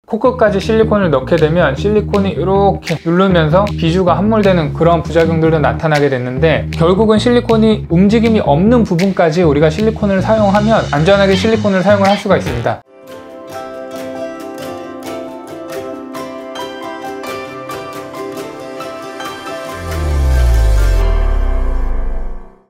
코끝까지 실리콘을 넣게 되면 실리콘이 이렇게 누르면서 비주가 함몰되는 그런 부작용들도 나타나게 됐는데, 결국은 실리콘이 움직임이 없는 부분까지 우리가 실리콘을 사용하면 안전하게 실리콘을 사용을 할 수가 있습니다.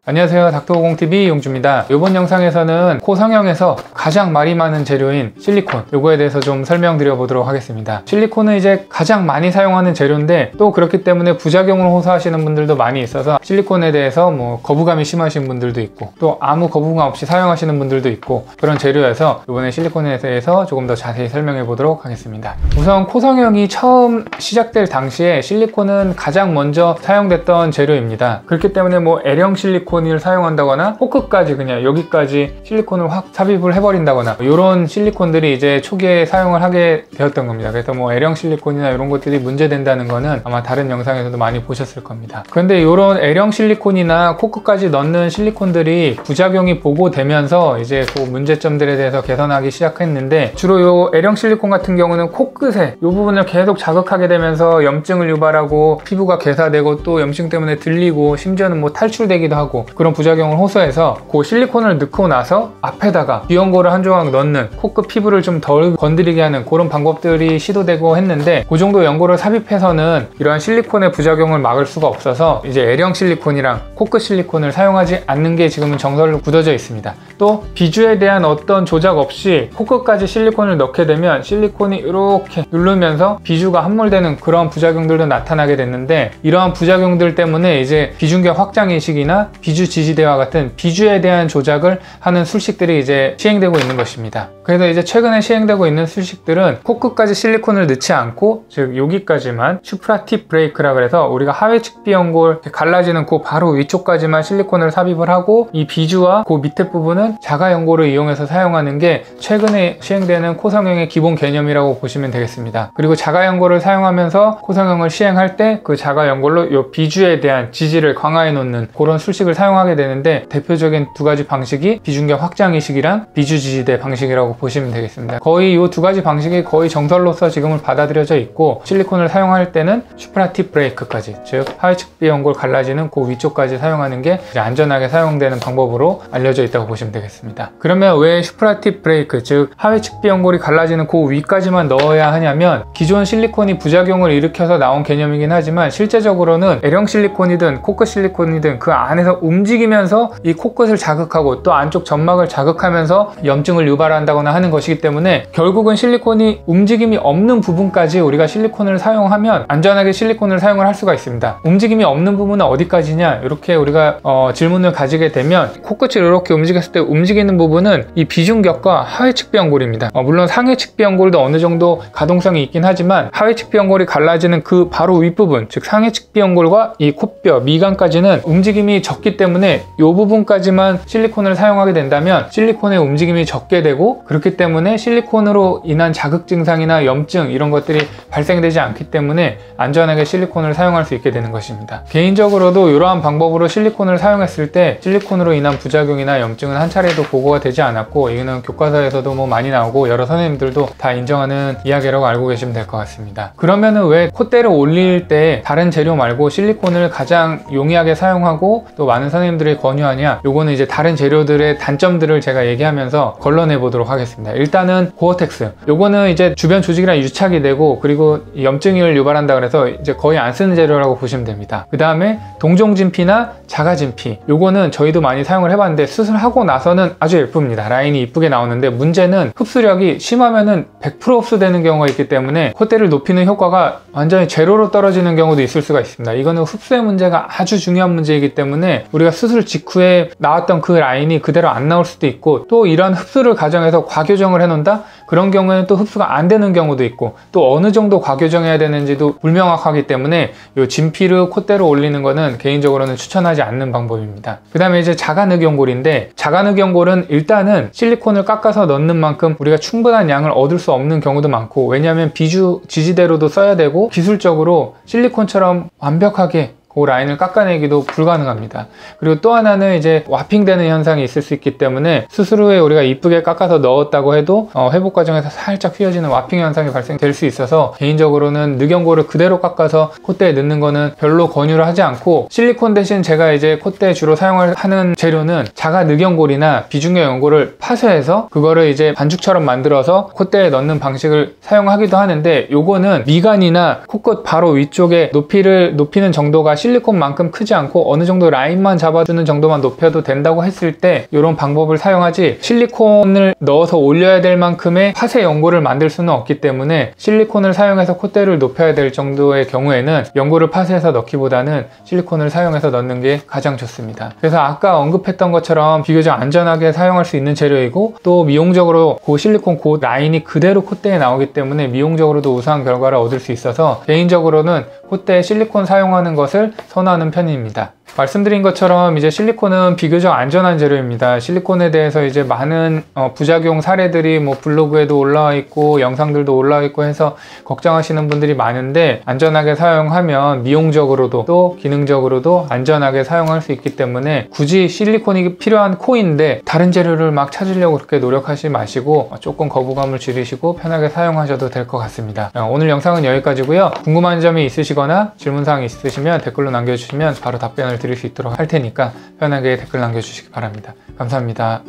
안녕하세요, 닥터오공TV 용주입니다. 이번 영상에서는 코 성형에서 가장 말이 많은 재료인 실리콘, 요거에 대해서 좀 설명드려 보도록 하겠습니다. 실리콘은 이제 가장 많이 사용하는 재료인데, 또 그렇기 때문에 부작용을 호소하시는 분들도 많이 있어서 실리콘에 대해서 거부감이 심하신 분들도 있고, 또 아무 거부감 없이 사용하시는 분들도 있고, 그런 재료여서 이번에 실리콘에 대해서 조금 더 자세히 설명해 보도록 하겠습니다. 우선 코 성형이 처음 시작될 당시에 실리콘은 가장 먼저 사용됐던 재료입니다. 그렇기 때문에 L형 실리콘 을 사용한다거나 코끝까지 그냥 여기까지 실리콘을 확 삽입을 해버린다거나 이런 실리콘들이 이제 초기에 사용을 하게 되었던 겁니다. 그래서 L형 실리콘이나 이런 것들이 문제된다는 거는 아마 다른 영상에서도 많이 보셨을 겁니다. 그런데 이런 L형 실리콘이나 코끝까지 넣는 실리콘들이 부작용이 보고되면서 이제 그 문제점들에 대해서 개선하기 시작했는데, 주로 이 L형 실리콘 같은 경우는 코끝에 이 부분을 계속 자극하게 되면서 염증을 유발하고 피부가 괴사되고 또 염증 때문에 들리고 심지어는 탈출되기도 하고 그런 부작용을 호소해서 그 실리콘을 넣고 나서 앞에다가 비연고를 한 조각 넣는, 코끝 피부를 좀 덜 건드리게 하는 그런 방법들이 시도되고 했는데, 그 정도 연고를 삽입해서는 이러한 실리콘의 부작용을 막을 수가 없어서 이제 L형 실리콘이랑 코끝 실리콘을 사용하지 않는 게 지금은 정설로 굳어져 있습니다. 또 비주에 대한 어떤 조작 없이 코끝까지 실리콘을 넣게 되면 실리콘이 이렇게 누르면서 비주가 함몰되는 그런 부작용들도 나타나게 됐는데, 이러한 부작용들 때문에 이제 비중격 확장 이식이나 비주 지지대와 같은 비주에 대한 조작을 하는 술식들이 이제 시행되고 있는 것입니다. 그래서 이제 최근에 시행되고 있는 술식들은 코끝까지 실리콘을 넣지 않고, 즉 여기까지만 슈프라팁 브레이크라 그래서 우리가 하회 측비 연골 갈라지는 그 바로 위쪽까지만 실리콘을 삽입을 하고, 이 비주와 그 밑에 부분은 자가 연골을 이용해서 사용하는 게 최근에 시행되는 코 성형의 기본 개념이라고 보시면 되겠습니다. 그리고 자가 연골을 사용하면서 코 성형을 시행할 때 그 자가 연골로 이 비주에 대한 지지를 강화해 놓는 그런 술식을 사용하게 되는데, 대표적인 두 가지 방식이 비중격 확장 이식이랑 비주 지지대 방식이라고 보시면 되겠습니다. 거의 이 두 가지 방식이 거의 정설로서 지금은 받아들여져 있고, 실리콘을 사용할 때는 슈프라팁 브레이크까지, 즉 하회 측비 연골 갈라지는 그 위쪽까지 사용하는 게 안전하게 사용되는 방법으로 알려져 있다고 보시면 되겠습니다. 그러면 왜 슈프라팁 브레이크, 즉 하회 측비 연골이 갈라지는 그 위까지만 넣어야 하냐면, 기존 실리콘이 부작용을 일으켜서 나온 개념이긴 하지만 실제적으로는 L형 실리콘이든 코끝 실리콘이든 그 안에서 움직이면서 이 코끝을 자극하고 또 안쪽 점막을 자극하면서 염증을 유발한다거나 하는 것이기 때문에, 결국은 실리콘이 움직임이 없는 부분까지 우리가 실리콘을 사용하면 안전하게 실리콘을 사용을 할 수가 있습니다. 움직임이 없는 부분은 어디까지냐, 이렇게 우리가 질문을 가지게 되면, 코끝을 이렇게 움직였을 때 움직이는 부분은 이 비중격과 하회 측비 연골입니다. 물론 상해 측비 연골도 어느 정도 가동성이 있긴 하지만 하회 측비 연골이 갈라지는 그 바로 윗부분, 즉 상해 측비 연골과 이 콧뼈, 미간까지는 움직임이 적기 때문에 이 부분까지만 실리콘을 사용하게 된다면 실리콘의 움직임이 적게 되고, 그렇기 때문에 실리콘으로 인한 자극 증상이나 염증 이런 것들이 발생되지 않기 때문에 안전하게 실리콘을 사용할 수 있게 되는 것입니다. 개인적으로도 이러한 방법으로 실리콘을 사용했을 때 실리콘으로 인한 부작용이나 염증은 한 차례도 보고가 되지 않았고, 이거는 교과서에서도 많이 나오고 여러 선생님들도 다 인정하는 이야기라고 알고 계시면 될 것 같습니다. 그러면은 왜 콧대를 올릴 때 다른 재료 말고 실리콘을 가장 용이하게 사용하고 또 많은 선생님들이 권유하냐, 요거는 이제 다른 재료들의 단점들을 제가 얘기하면서 걸러내 보도록 하겠습니다. 일단은 고어텍스, 요거는 이제 주변 조직이랑 유착이 되고, 그리고 염증을 유발한다 그래서 이제 거의 안 쓰는 재료라고 보시면 됩니다. 그 다음에 동종진피나 자가진피, 요거는 저희도 많이 사용을 해봤는데 수술하고 나서는 아주 예쁩니다. 라인이 이쁘게 나오는데, 문제는 흡수력이 심하면은 100% 흡수되는 경우가 있기 때문에 콧대를 높이는 효과가 완전히 제로로 떨어지는 경우도 있을 수가 있습니다. 이거는 흡수의 문제가 아주 중요한 문제이기 때문에 우리가 수술 직후에 나왔던 그 라인이 그대로 안 나올 수도 있고, 또 이런 흡수를 가정해서 과교정을 해놓는다? 그런 경우에는 또 흡수가 안 되는 경우도 있고, 또 어느 정도 과교정해야 되는지도 불명확하기 때문에 이 진피를 콧대로 올리는 거는 개인적으로는 추천하지 않는 방법입니다. 그 다음에 이제 자가늑연골인데, 자가늑연골은 일단은 실리콘을 깎아서 넣는 만큼 우리가 충분한 양을 얻을 수 없는 경우도 많고, 왜냐하면 비주 지지대로도 써야 되고 기술적으로 실리콘처럼 완벽하게 그 라인을 깎아내기도 불가능합니다. 그리고 또 하나는 이제 와핑되는 현상이 있을 수 있기 때문에 수술 후에 우리가 이쁘게 깎아서 넣었다고 해도 회복 과정에서 살짝 휘어지는 와핑 현상이 발생될 수 있어서 개인적으로는 늑연고를 그대로 깎아서 콧대에 넣는 거는 별로 권유를 하지 않고, 실리콘 대신 제가 이제 콧대에 주로 사용하는 재료는 자가 늑연골이나 비중격 연골을 파쇄해서 그거를 이제 반죽처럼 만들어서 콧대에 넣는 방식을 사용하기도 하는데, 요거는 미간이나 코끝 바로 위쪽에 높이를 높이는 정도가 실리콘만큼 크지 않고 어느 정도 라인만 잡아주는 정도만 높여도 된다고 했을 때 이런 방법을 사용하지, 실리콘을 넣어서 올려야 될 만큼의 파쇄 연골을 만들 수는 없기 때문에 실리콘을 사용해서 콧대를 높여야 될 정도의 경우에는 연골을 파쇄해서 넣기보다는 실리콘을 사용해서 넣는 게 가장 좋습니다. 그래서 아까 언급했던 것처럼 비교적 안전하게 사용할 수 있는 재료이고, 또 미용적으로 그 실리콘 그 라인이 그대로 콧대에 나오기 때문에 미용적으로도 우수한 결과를 얻을 수 있어서 개인적으로는 콧대에 실리콘 사용하는 것을 선호하는 편입니다. 말씀드린 것처럼 이제 실리콘은 비교적 안전한 재료입니다. 실리콘에 대해서 이제 많은 부작용 사례들이 뭐 블로그에도 올라와 있고 영상들도 올라와 있고 해서 걱정하시는 분들이 많은데, 안전하게 사용하면 미용적으로도 또 기능적으로도 안전하게 사용할 수 있기 때문에 굳이 실리콘이 필요한 코인데 다른 재료를 막 찾으려고 그렇게 노력하지 마시고 조금 거부감을 줄이시고 편하게 사용하셔도 될 것 같습니다. 오늘 영상은 여기까지고요. 궁금한 점이 있으시거나 질문사항이 있으시면 댓글로 남겨주시면 바로 답변을 드릴 수 있도록 할 테니까 편하게 댓글 남겨주시기 바랍니다. 감사합니다.